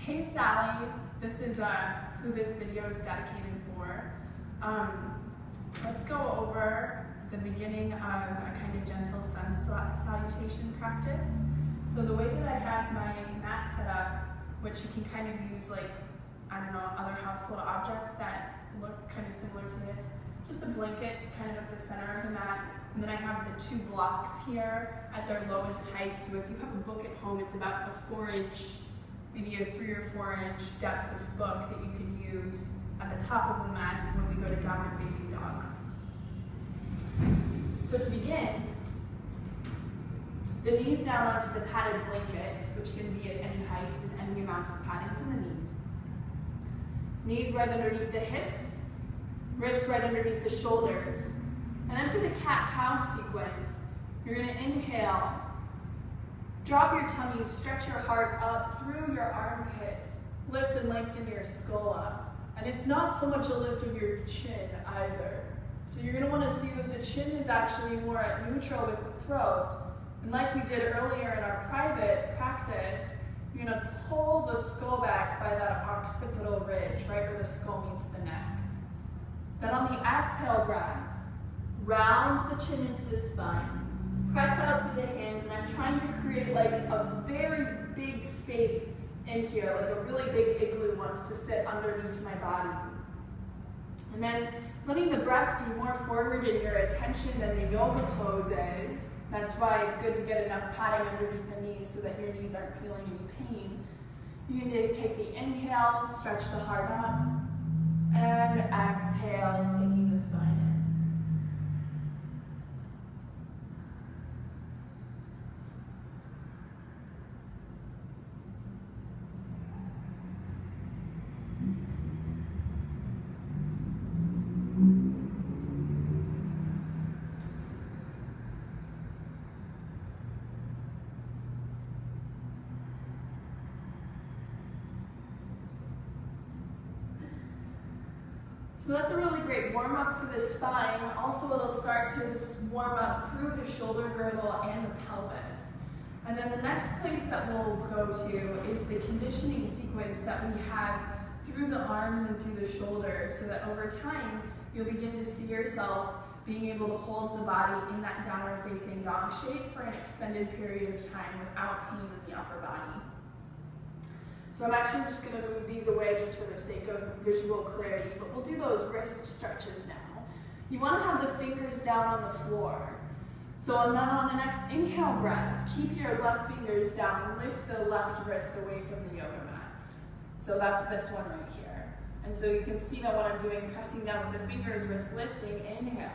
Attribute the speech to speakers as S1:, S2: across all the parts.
S1: Hey Sally, this is who this video is dedicated for. Let's go over the beginning of a kind of gentle sun salutation practice. So the way that I have my mat set up, which you can kind of use like, I don't know, other household objects that look kind of similar to this. Just a blanket kind of at the center of the mat. And then I have the two blocks here at their lowest height. So if you have a book at home, it's about a 4-inch, maybe a 3 or 4-inch depth of book that you can use at the top of the mat when we go to downward facing dog. So to begin, the knees down onto the padded blanket, which can be at any height with any amount of padding from the knees. Knees right underneath the hips, wrists right underneath the shoulders. And then for the cat-cow sequence, you're going to inhale, drop your tummy, stretch your heart up through your armpits, lift and lengthen your skull up. And it's not so much a lift of your chin either. So you're going to want to see that the chin is actually more at neutral with the throat. And like we did earlier in our private practice, you're going to pull the skull back by that occipital ridge, right where the skull meets the neck. Then on the exhale breath, round the chin into the spine, press out through the hands, and I'm trying to create like a very big space in here, like a really big igloo wants to sit underneath my body. And then letting the breath be more forward in your attention than the yoga poses. That's why it's good to get enough padding underneath the knees so that your knees aren't feeling any pain. You can take the inhale, stretch the heart up, and exhale, taking the spine in. So that's a really great warm-up for the spine. Also, it'll start to warm up through the shoulder girdle and the pelvis. And then the next place that we'll go to is the conditioning sequence that we have through the arms and through the shoulders, so that over time, you'll begin to see yourself being able to hold the body in that downward facing dog shape for an extended period of time without pain in the upper body. So I'm actually just going to move these away just for the sake of visual clarity, but we'll do those wrist stretches now. You want to have the fingers down on the floor. So and then on the next inhale breath, keep your left fingers down and lift the left wrist away from the yoga mat. So that's this one right here. And so you can see that what I'm doing, pressing down with the fingers, wrist lifting, inhale.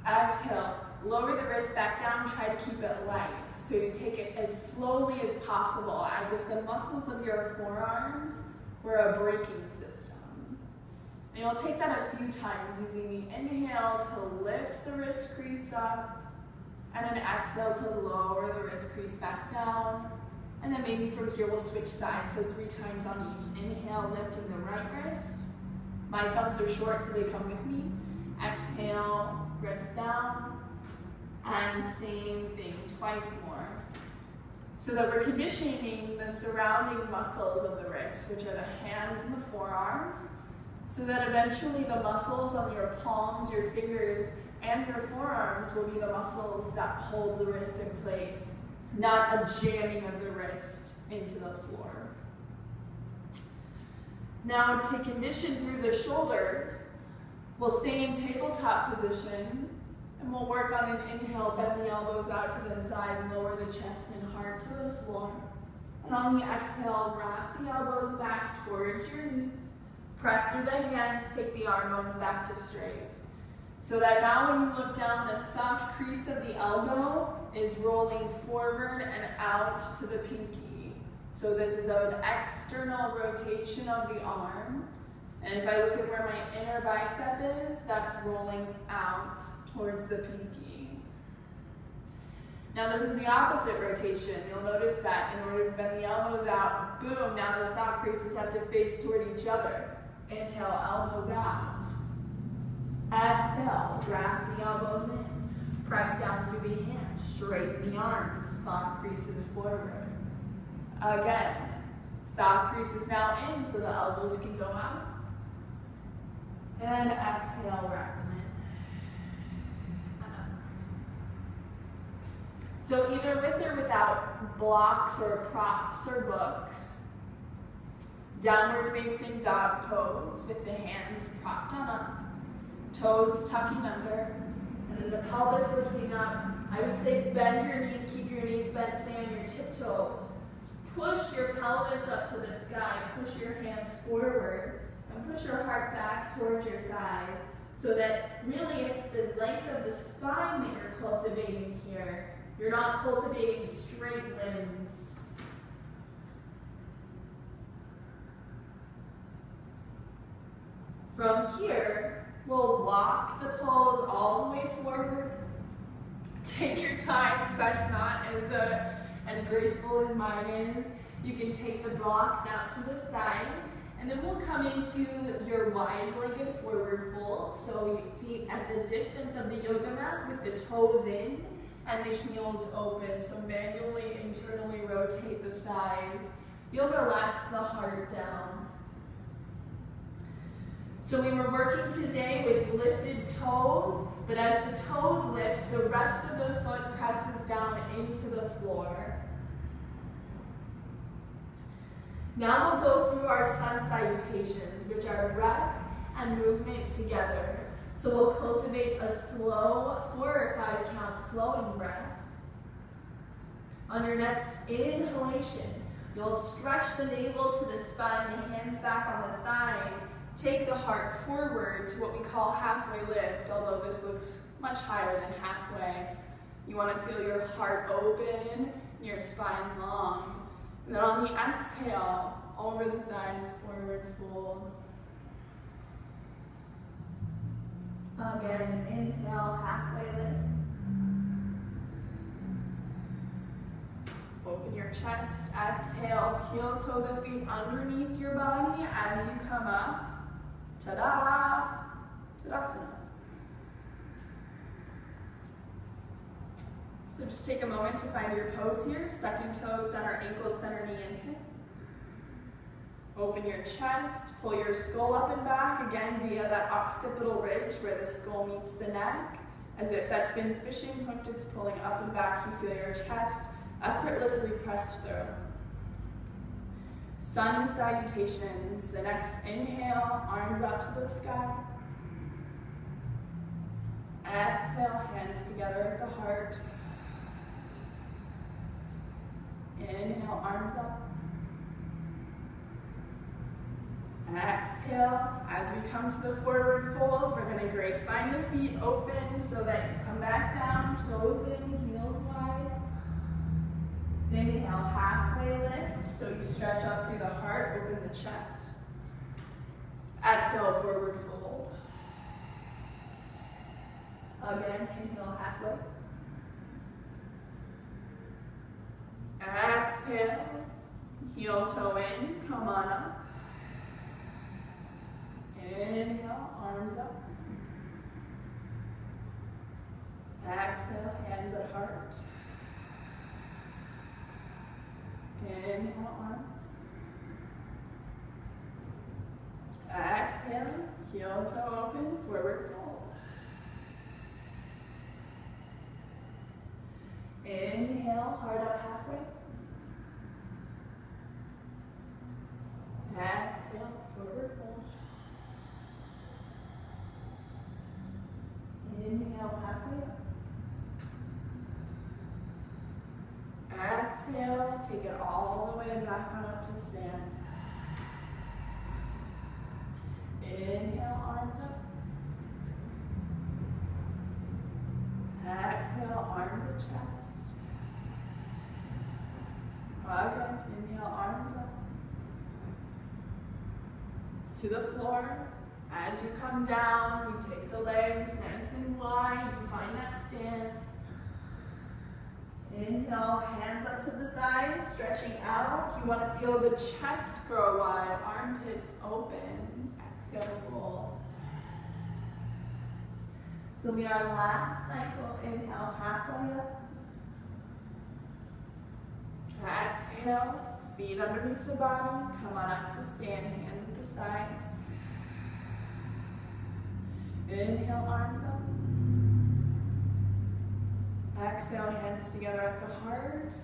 S1: Exhale, lower the wrist back down, try to keep it light. So you take it as slowly as possible, as if the muscles of your forearms were a braking system. And you'll take that a few times using the inhale to lift the wrist crease up, and an exhale to lower the wrist crease back down. And then maybe from here we'll switch sides, so 3 times on each. Inhale, lifting the right wrist. My thumbs are short, so they come with me. Exhale, wrist down. And same thing, twice more. So that we're conditioning the surrounding muscles of the wrist, which are the hands and the forearms, so that eventually the muscles on your palms, your fingers, and your forearms will be the muscles that hold the wrist in place, not a jamming of the wrist into the floor. Now to condition through the shoulders, we'll stay in tabletop position. And we'll work on an inhale, bend the elbows out to the side, lower the chest and heart to the floor. And on the exhale, wrap the elbows back towards your knees. Press through the hands, take the arm bones back to straight. So that now when you look down, the soft crease of the elbow is rolling forward and out to the pinky. So this is an external rotation of the arm. And if I look at where my inner bicep is, that's rolling out towards the pinky. Now this is the opposite rotation. You'll notice that in order to bend the elbows out, boom, now the soft creases have to face toward each other. Inhale, elbows out. Exhale, drag the elbows in. Press down through the hands, straighten the arms, soft creases forward. Again, Sock crease is now in, so the elbows can go out. And exhale, wrap them in. And up. So either with or without blocks or props or books, downward facing dog pose with the hands propped on up, toes tucking under, and then the pelvis lifting up. I would say bend your knees, keep your knees bent, stay on your tiptoes. Push your pelvis up to the sky, push your hands forward, and push your heart back towards your thighs, so that really it's the length of the spine that you're cultivating here. You're not cultivating straight limbs. From here, we'll walk the pose all the way forward. Take your time if that's not as graceful as mine is. You can take the blocks out to the side, and then we'll come into your wide-legged forward fold. So feet at the distance of the yoga mat with the toes in and the heels open. So manually, internally rotate the thighs. You'll relax the heart down. So we were working today with lifted toes, but as the toes lift, the rest of the foot presses down into the floor. Now we'll go through our sun salutations, which are breath and movement together. So we'll cultivate a slow 4 or 5 count flowing breath. On your next inhalation, you'll stretch the navel to the spine, the hands back on the thighs. Take the heart forward to what we call halfway lift, although this looks much higher than halfway. You want to feel your heart open, your spine long. And then on the exhale, over the thighs, forward fold. Again, inhale, halfway lift. Open your chest, exhale, heel toe the feet underneath your body as you come up. Ta-da! Tadasana. So just take a moment to find your pose here. Second toe, center ankle, center knee and hip. Open your chest, pull your skull up and back, again via that occipital ridge where the skull meets the neck. As if that's been fishing hooked, it's pulling up and back. You feel your chest effortlessly pressed through. Sun salutations. The next inhale, arms up to the sky. Exhale, hands together at the heart. Inhale, arms up. Exhale, as we come to the forward fold, we're going to find the feet open so that you come back down, toes in, heels wide. Inhale, halfway lift, so you stretch up through the heart, open the chest. Exhale, forward fold. Again, inhale, halfway. Exhale, heel toe in, come on up. Inhale, arms up. Exhale, hands at heart. Inhale, arms. Exhale, heel toe open, forward fold. Inhale, heart out halfway. Exhale, forward fold. Inhale, halfway up. Exhale, take it all the way back on up to stand. Inhale, arms up. Exhale, arms at chest. Again, inhale, arms up. To the floor. As you come down, you take the legs nice and wide. You find that stance. Inhale, hands up to the thighs, stretching out. You want to feel the chest grow wide, armpits open. Exhale, fold. So we are last cycle. Inhale, halfway up. Exhale, feet underneath the body. Come on up to stand, hands at the sides. Inhale, arms up. Exhale, hands together at the heart.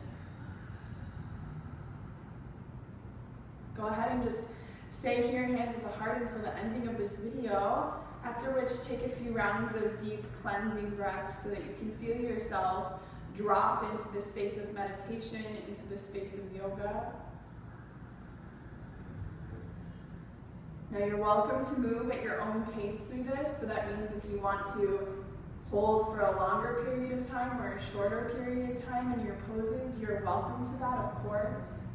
S1: Go ahead and just stay here, hands at the heart, until the ending of this video, after which take a few rounds of deep cleansing breaths so that you can feel yourself drop into the space of meditation, into the space of yoga. Now you're welcome to move at your own pace through this, so that means if you want to hold for a longer period of time or a shorter period of time in your poses, you're welcome to that, of course.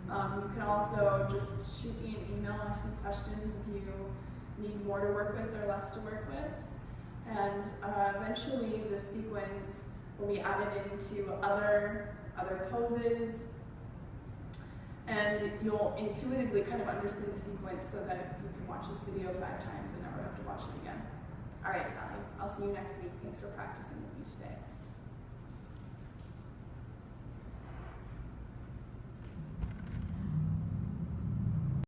S1: You can also just shoot me an email, ask me questions if you need more to work with or less to work with. And eventually this sequence will be added into other poses, and you'll intuitively kind of understand the sequence so that you can watch this video 5 times and never have to watch it again. All right, Sally, I'll see you next week. Thanks for practicing with me today.